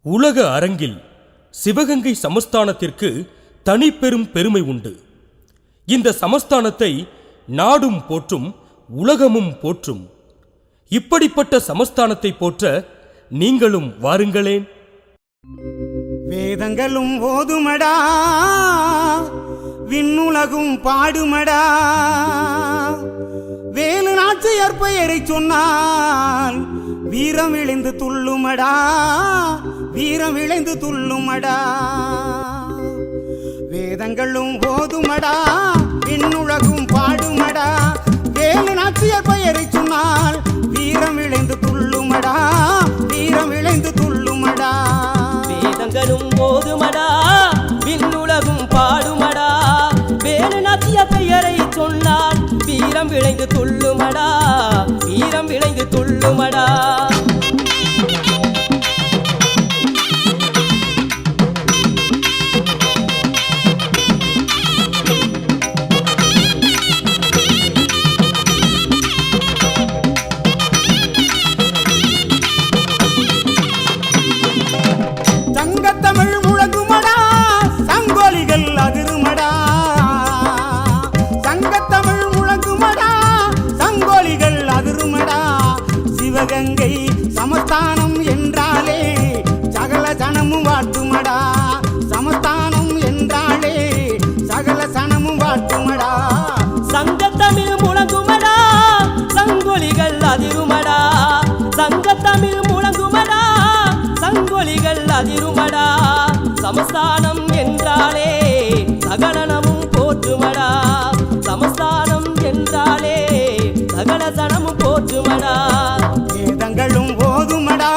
உலக அரங்கில் சிவகங்கை சமஸ்தானத்திற்கு தனிப்பெரும் பெருமை உண்டு. இந்த சமஸ்தானத்தை நாடும் போற்றும், உலகமும் போற்றும். இப்படிப்பட்ட சமஸ்தானத்தை போற்ற நீங்களும் வாருங்களேன். வேதங்களும் ஓதுமடா, விண்ணுலகும் பாடுமடா. வேலு நாச்சியார் பெயரை சொன்னால் வீரம் விளைந்து துள்ளுமடா, வீரம் விளைந்து துள்ளுமடா. வேதங்களும் ஓதுமடா, விண்ணுலகும் பாடுமடா. வேலு நாச்சியார் பெயரை சொன்னால் வீரம் விளைந்து துள்ளுமடா, வீரம் விளைந்து துள்ளுமடா. வேதங்களும் ஓதுமடா, விண்ணுலகும் பாடுமடா. வேலு நாச்சியார் பெயரை சொன்னால் வீரம் விளைந்து துள்ளுமடா, வீரம் விளைந்து துள்ளுமடா. சங்கத்தமிழ் முழங்குமடா, சங்கோலிகள் அதிருமடா. சங்கத்தமிழ் முழங்குமடா, சங்கோலிகள் அதிருமடா. சிவகங்கை சமஸ்தானம் என்றாலே சகல சனமும் வாட்டுமடா, சமஸ்தானம் என்றாலே சகல சனமும் வாட்டுமடா. சங்கத்தமிழ் முழங்குமடா, சங்கொலிகள் அதிருமடா. சங்கத்தமிழ் முழங்குமடா, சங்கொலிகள் அதிருமடா. சமஸ்தானம் என்றாலே சகலனமும் போற்றுமடா, சமஸ்தானம் என்றாலே சகல சனமும் போற்றுமடா. வேதங்களும் ஓதுமடா,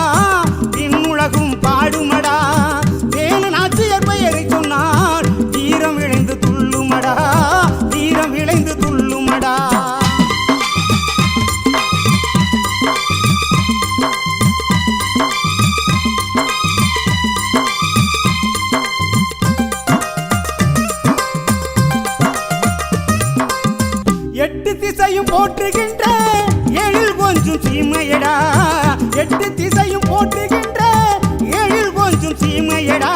விண்ணுலகும் பாடுமடா. வேலு நாச்சியார் பெயரை சொன்னால் வீரம் விளைந்து துள்ளுமடா, வீரம் விளைந்து துள்ளுமடா. எட்டு திசையும் போற்றுகின்ற எழில் கொஞ்சம் சீமையடா, எட்டு திசையும் போற்றுகின்ற எழில் கொஞ்சம் சீமையடா.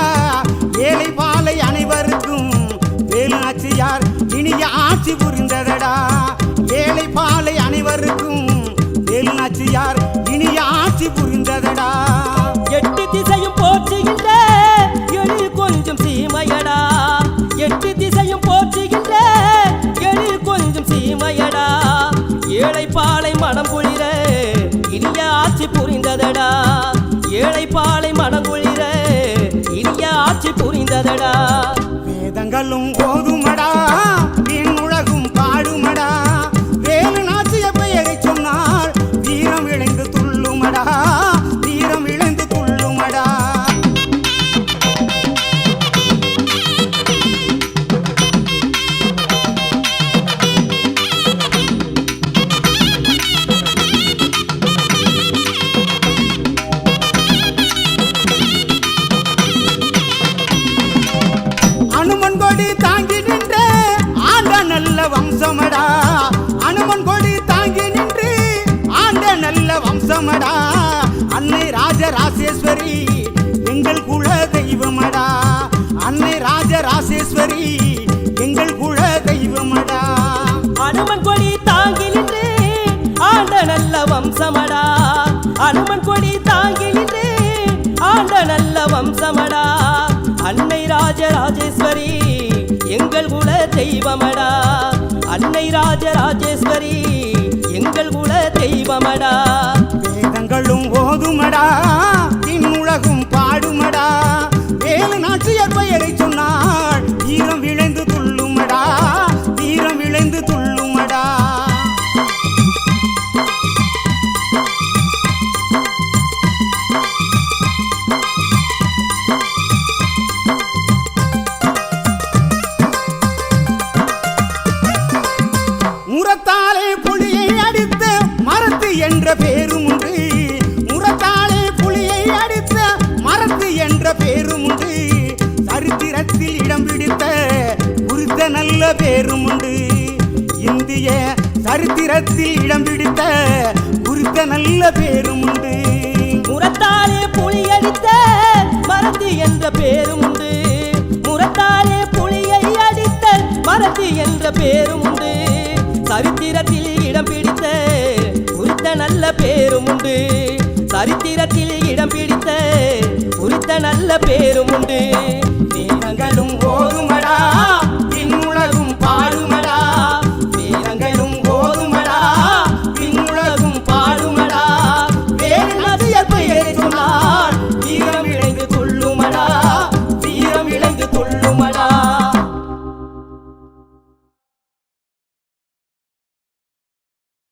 ஏழை பாலை அனைவருக்கும் வேலு நாச்சியார் இனிய ஆட்சி புரிந்ததடா. ஏழை பாலை அனைவருக்கும் வேலு நாச்சியார் இனிய ஆட்சி புரிந்ததடா. எட்டு திசையும் போற்றுகின்ற எழில் கொஞ்சம் சீமையடா, எட்டு திசையும் போற்றுகின்ற எழில் கொஞ்சம் சீமையடா. ஏழை பாலை மனம் குளிர இனிய ஆட்சி புரிந்ததடா, ஏழை பாலை மனம் குளிர இனிய ஆட்சி புரிந்ததடா. வேதங்களும் ஓதுமடா, விண்ணுலகும் பாடுமடா. வேலு நாச்சியார் பெயரை சொன்னால் வீரம் விளைந்து துள்ளுமடா, வீரம் விளைந்து துள்ளுமடா. அனுமன் கொடி தாங்கி நின்ற ஆண்ட நல்ல வம்சமடா, அனுமன் கொடி தாங்கி நின்று ஆண்ட நல்ல வம்சமடா. அன்னை ராஜராசேஸ்வரி எங்கள் குல தெய்வமடா, அன்னை ராஜராசேஸ்வரி எங்கள் குல தெய்வமடா. அனுமன் கொடி தாங்கி நின்று ஆண்ட நல்ல வம்சமடா, அனுமன் கொடி தாங்கி நின்று ஆண்ட நல்ல வம்சமடா. அன்னை ராஜராஜேஸ்வரி எங்கள் குல தெய்வமடா, அன்னை ராஜராஜேஸ்வரி எங்கள் குல தெய்வமடா. வேதங்களும் ஓதுமடா, விண்ணுலகும் பாடுமடா. வேலு நாச்சியார் பெயரை சொன்னால் வீரம் விளைந்து துள்ளுமடா, வீரம் விளைந்து துள்ளுமடா. முரத்தாலே புலியை அடித்த மரத்து என்ற பேரும் உண்டு, முரத்தாலே புலியை அடித்த மரத்து என்ற பேரும் உண்டு. சரித்திரத்தில் இடம் பிடித்த குறித்த நல்ல பேரும் உண்டு, இந்திய சரித்திரத்தில் இடம் பிடித்த குறித்த நல்ல பேரும் உண்டு. முரத்தாலே புலியடித்த இடம் பிடித்த குறித்த நல்ல பேரும் உண்டு